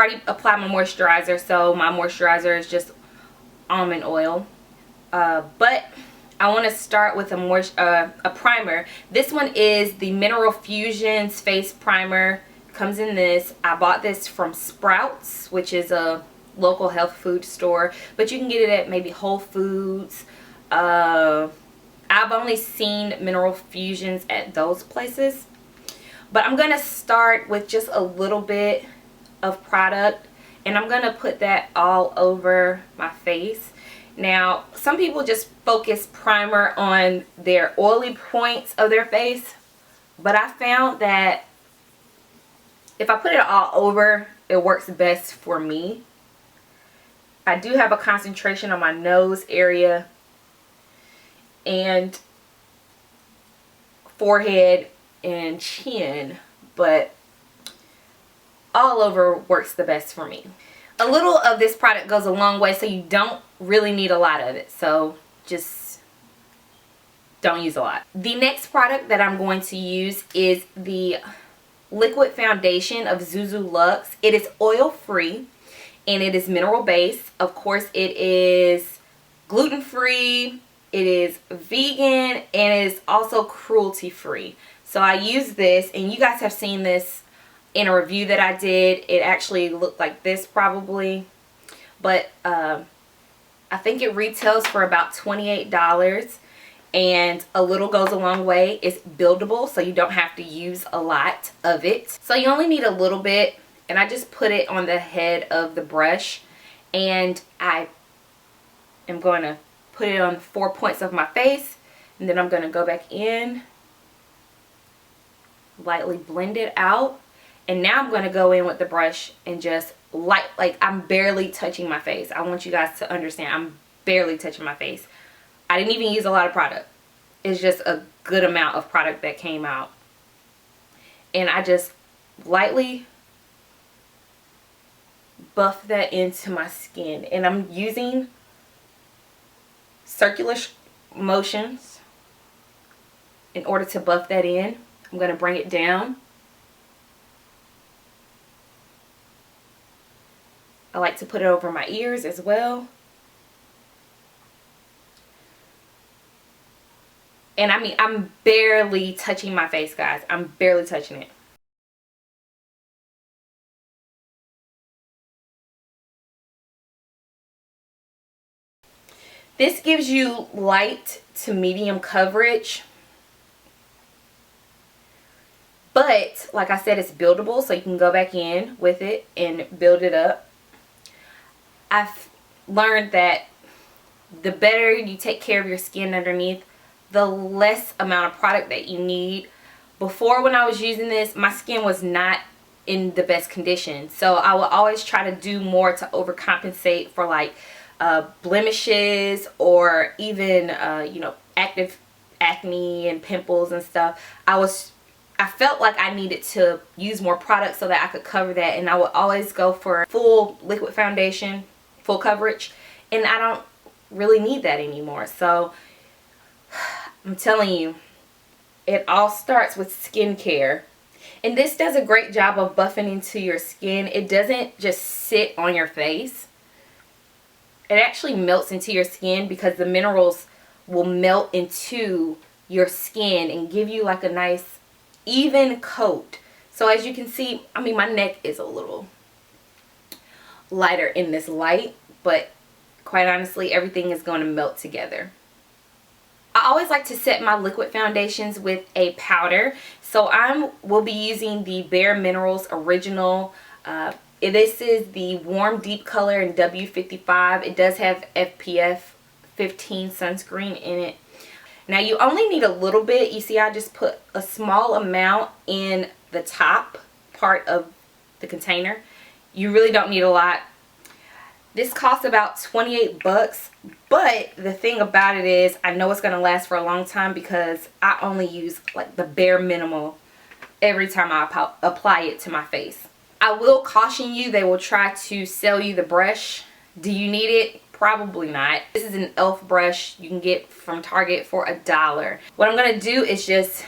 already applied my moisturizer, so my moisturizer is just almond oil. But I want to start with a primer. This one is the Mineral Fusions Face Primer. Comes in this. I bought this from Sprouts, which is a local health food store, but you can get it at maybe Whole Foods. I've only seen Mineral Fusions at those places. But I'm going to start with just a little bit of product, and I'm going to put that all over my face. Now, some people just focus primer on their oily points of their face, but I found that if I put it all over, it works best for me. I do have a concentration on my nose area and forehead and chin, but all over works the best for me. A little of this product goes a long way, so you don't really need a lot of it, so just don't use a lot. The next product that I'm going to use is the liquid foundation of Zuzu Luxe. It is oil free and it is mineral based. Of course, it is gluten free, it is vegan, and it is also cruelty free. So I use this, and you guys have seen this in a review that I did. It actually looked like this probably, but I think it retails for about $28, and a little goes a long way. It's buildable, so you don't have to use a lot of it. So you only need a little bit, and I just put it on the head of the brush, and I am going to put it on 4 points of my face, and then I'm going to go back in, lightly blend it out, and now I'm going to go in with the brush and just like I'm barely touching my face. I want you guys to understand I'm barely touching my face. I didn't even use a lot of product. It's just a good amount of product that came out, and I just lightly buff that into my skin, and I'm using circular motions in order to buff that in. I'm going to bring it down. I like to put it over my ears as well. And I mean, I'm barely touching my face, guys. I'm barely touching it. This gives you light to medium coverage. But, like I said, it's buildable, so you can go back in with it and build it up. I've learned that the better you take care of your skin underneath, the less amount of product that you need. Before, when I was using this, my skin was not in the best condition. So I will always try to do more to overcompensate for like blemishes or even, you know, active acne and pimples and stuff. I felt like I needed to use more product so that I could cover that, and I would always go for full liquid foundation, full coverage, and I don't really need that anymore. So I'm telling you, it all starts with skincare, and this does a great job of buffing into your skin. It doesn't just sit on your face. It actually melts into your skin because the minerals will melt into your skin and give you like a nice even coat. So as you can see, I mean, my neck is a little lighter in this light, but quite honestly, everything is going to melt together. I always like to set my liquid foundations with a powder, so I will be using the Bare Minerals Original. This is the Warm Deep Color in W55. It does have SPF 15 sunscreen in it. Now you only need a little bit. You see, I just put a small amount in the top part of the container. You really don't need a lot. This costs about 28 bucks, but the thing about it is I know it's going to last for a long time because I only use like the bare minimal every time I apply it to my face. I will caution you, they will try to sell you the brush. Do you need it? Probably not. This is an e.l.f. brush you can get from Target for $1. What I'm going to do is just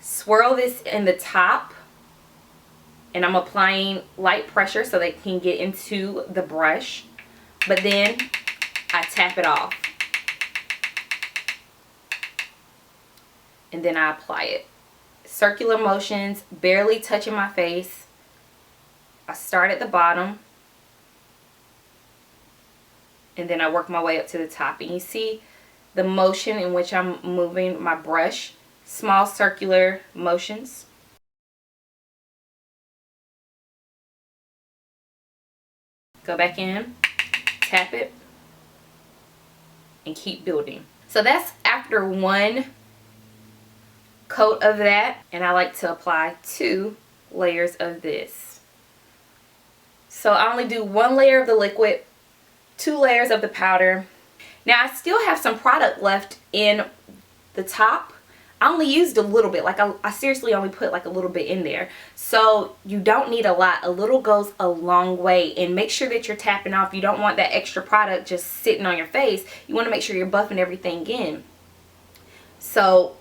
swirl this in the top and I'm applying light pressure so they can get into the brush, but then I tap it off and then I apply it. Circular motions, barely touching my face. I start at the bottom and then I work my way up to the top, and you see the motion in which I'm moving my brush. Small circular motions. Go back in, tap it, and keep building. So that's after one coat of that, and I like to apply 2 layers of this. So I only do 1 layer of the liquid, 2 layers of the powder. Now I still have some product left in the top. I only used a little bit, like I seriously only put like a little bit in there. So you don't need a lot. A little goes a long way, and make sure that you're tapping off. You don't want that extra product just sitting on your face. You want to make sure you're buffing everything in. So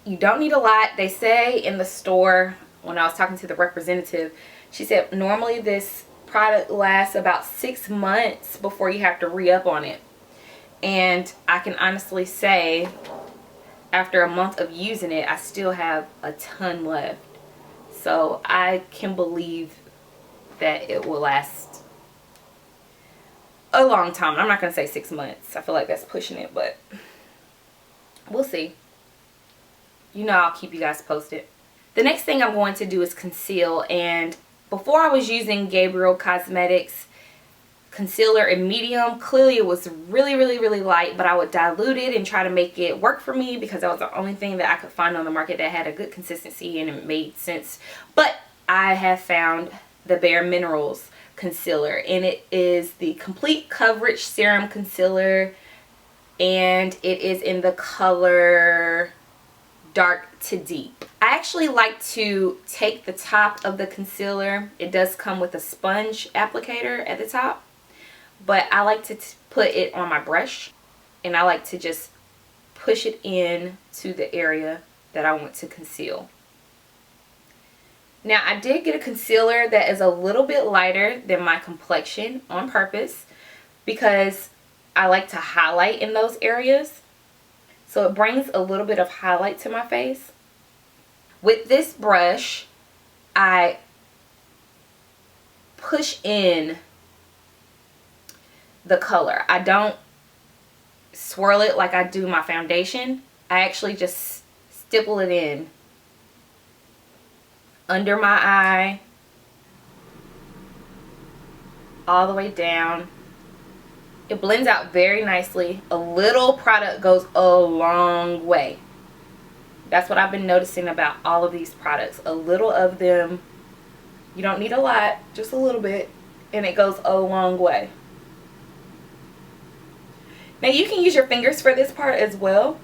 you don't need a lot. They say in the store, when I was talking to the representative, she said normally this product lasts about 6 months before you have to re-up on it. And I can honestly say, after a month of using it, I still have a ton left. So I can believe that it will last a long time. I'm not going to say 6 months. I feel like that's pushing it, but we'll see. You know, I'll keep you guys posted. The next thing I'm going to do is conceal. And before I was using Gabriel Cosmetics concealer in medium. Clearly it was really light, but I would dilute it and try to make it work for me because that was the only thing that I could find on the market that had a good consistency and it made sense. But I have found the Bare Minerals concealer, and it is the Complete Coverage Serum Concealer, and it is in the color Dark to Deep. I actually like to take the top of the concealer. It does come with a sponge applicator at the top, but I like to put it on my brush, and I like to just push it in to the area that I want to conceal. Now, I did get a concealer that is a little bit lighter than my complexion on purpose because I like to highlight in those areas. So it brings a little bit of highlight to my face. With this brush, I push in the color. I don't swirl it like I do my foundation. I actually just stipple it in under my eye, all the way down. It blends out very nicely. A little product goes a long way. That's what I've been noticing about all of these products. A little of them, you don't need a lot, just a little bit, and it goes a long way. Now you can use your fingers for this part as well,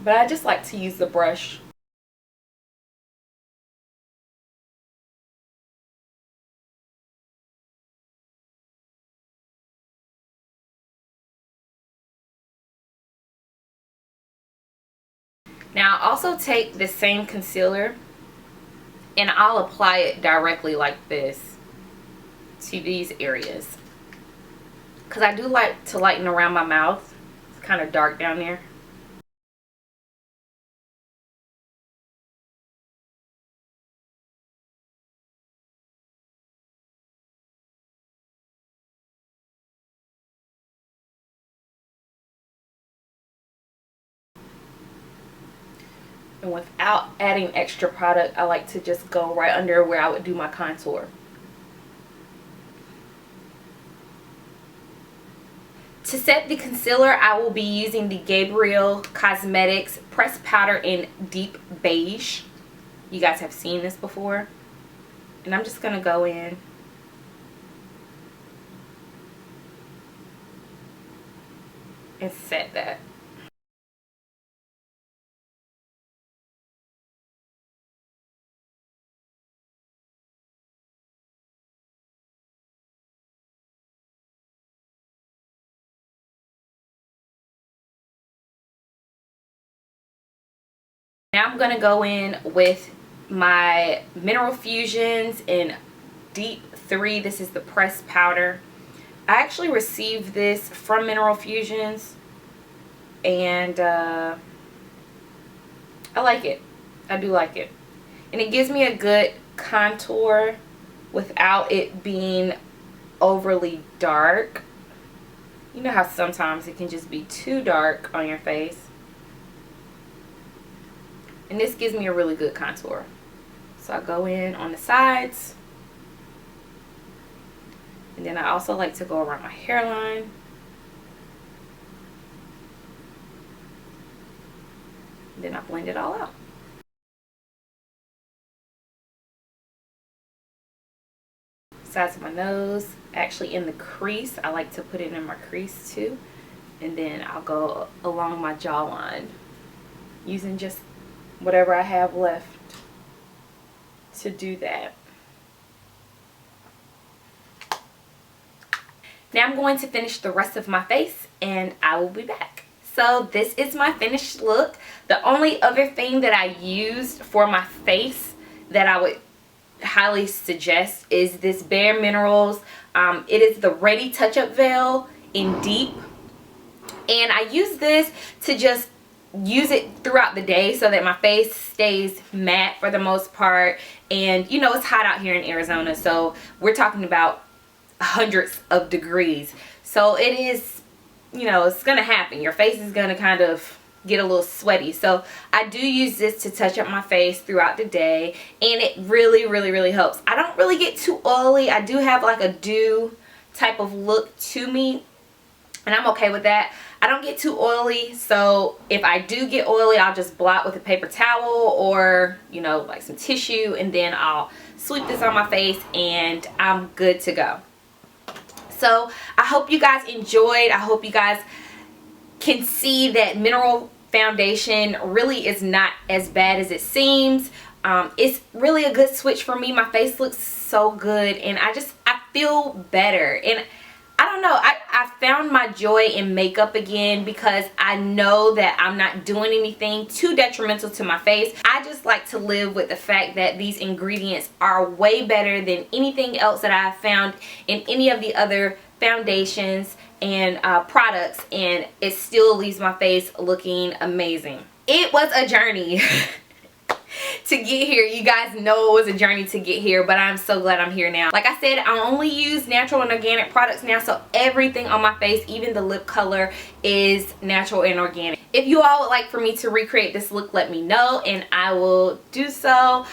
but I just like to use the brush. Now I'll also take this same concealer and I'll apply it directly like this to these areas, because I do like to lighten around my mouth. It's kind of dark down there. And without adding extra product, I like to just go right under where I would do my contour. To set the concealer, I will be using the Gabriel Cosmetics Pressed Powder in Deep Beige. You guys have seen this before. And I'm just going to go in and set that. Now I'm going to go in with my Mineral Fusions in Deep 3. This is the pressed powder. I actually received this from Mineral Fusions, and I like it. I do like it. And it gives me a good contour without it being overly dark. You know how sometimes it can just be too dark on your face. And this gives me a really good contour. So I go in on the sides. And then I also like to go around my hairline. And then I blend it all out. Sides of my nose, actually in the crease. I like to put it in my crease too. And then I'll go along my jawline using just whatever I have left to do that. Now I'm going to finish the rest of my face and I will be back. So this is my finished look. The only other thing that I used for my face that I would highly suggest is this Bare Minerals. It is the Ready Touch-Up Veil in Deep. And I use this to just use it throughout the day so that my face stays matte for the most part. And you know, it's hot out here in Arizona, so we're talking about hundreds of degrees. So it is, you know, it's gonna happen. Your face is gonna kind of get a little sweaty. So I do use this to touch up my face throughout the day, and it really helps. I don't really get too oily. I do have like a dew type of look to me, and I'm okay with that. I don't get too oily, so if I do get oily, I'll just blot with a paper towel or, you know, like some tissue, and then I'll sweep this on my face and I'm good to go. So I hope you guys enjoyed. I hope you guys can see that mineral foundation really is not as bad as it seems. It's really a good switch for me. My face looks so good, and I feel better. And I don't know, I found my joy in makeup again because I know that I'm not doing anything too detrimental to my face. I just like to live with the fact that these ingredients are way better than anything else that I've found in any of the other foundations and products, and it still leaves my face looking amazing. It was a journey to get here. You guys know it was a journey to get here, but I'm so glad I'm here now. Like I said, I only use natural and organic products now, so everything on my face, even the lip color, is natural and organic. If you all would like for me to recreate this look, let me know and I will do so.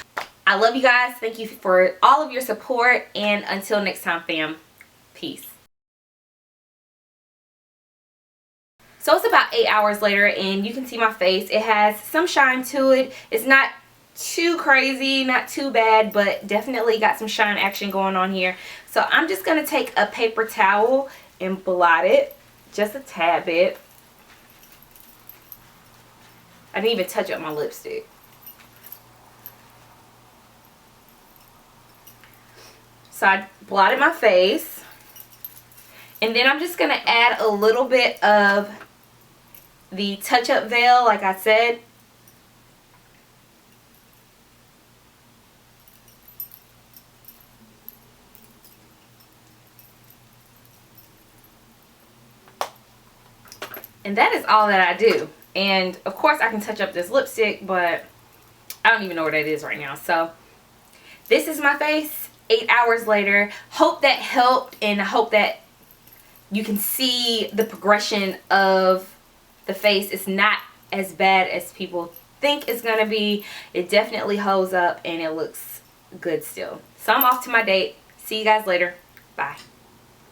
I love you guys. Thank you for all of your support, and until next time, fam, peace. So it's about 8 hours later, and you can see my face. It has some shine to it. It's not too crazy, not too bad, but definitely got some shine action going on here. So I'm just going to take a paper towel and blot it just a tad bit. I didn't even touch up my lipstick. So I blotted my face, and then I'm just going to add a little bit of the touch-up veil, like I said. And that is all that I do. And of course I can touch up this lipstick, but I don't even know what that is right now. So this is my face 8 hours later. Hope that helped, and I hope that you can see the progression of the face. It's not as bad as people think it's gonna be. It definitely holds up and it looks good still. So I'm off to my date. See you guys later. Bye.